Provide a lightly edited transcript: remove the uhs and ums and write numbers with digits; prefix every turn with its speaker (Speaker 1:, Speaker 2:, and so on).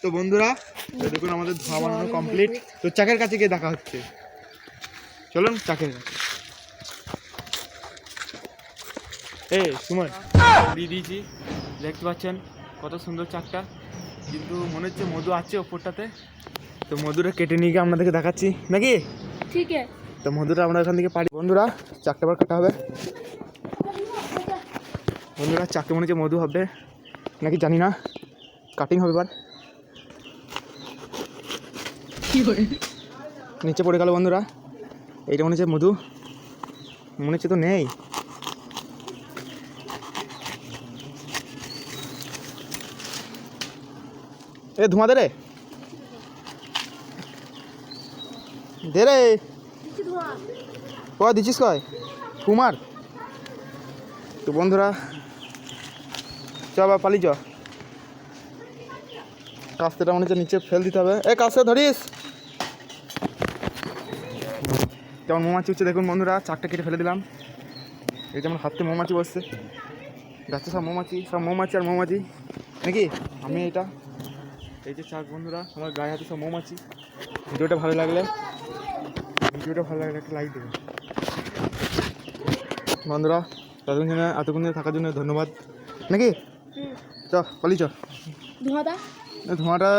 Speaker 1: তো বন্ধুরা দেখুন আমাদের ধোঁয়া বানানো কমপ্লিট। তো চাকের কাছে গিয়ে দেখা হচ্ছে, চলুন চাকের কাছে। সুমন দিয়ে দিয়েছি, দেখতে পাচ্ছেন কত সুন্দর চাকটা, কিন্তু মনে হচ্ছে মধু আছে ওপরটাতে। তো মধুটা কেটে নিয়ে গিয়ে আপনাদেরকে দেখাচ্ছি নাকি,
Speaker 2: ঠিক আছে।
Speaker 1: তো মধুটা আমরা এখান থেকে পারি। বন্ধুরা চাকটা বার কাটা হবে। বন্ধুরা চাকটা মনে হচ্ছে মধু হবে নাকি জানি না, কাটিং হবে এবার। নিচে পড়ে গেল বন্ধুরা, এইটা মনে হচ্ছে মধু, মনে হচ্ছে তো নেই। ধোঁয়া দে রে, দে রে, কয় দিচ্ছিস কয় কুমার। তো বন্ধুরা চ বা পালি চ, কাস্তেটা মনে হচ্ছে নিচে ফেল দিতে হবে। কাস্তে ধরিস, যেমন মৌমাছি হচ্ছে দেখুন বন্ধুরা, চাকটা কেটে ফেলে দিলাম। এই যেমন হাতে মৌমাছি বসছে, যাচ্ছে সব মৌমাছি, সব মৌমাছি আর মৌমাছি নাকি। আমি এটা এই যে চাক বন্ধুরা, আমার গায়ে হাতে সব মৌমাছি। ভিডিওটা ভালো লাগলে একটা লাইক দেবেন বন্ধুরা। এতক্ষণ থাকার জন্য ধন্যবাদ নাকি। চ পালি চ,
Speaker 2: ধোঁয়াটা
Speaker 1: ধোঁয়াটা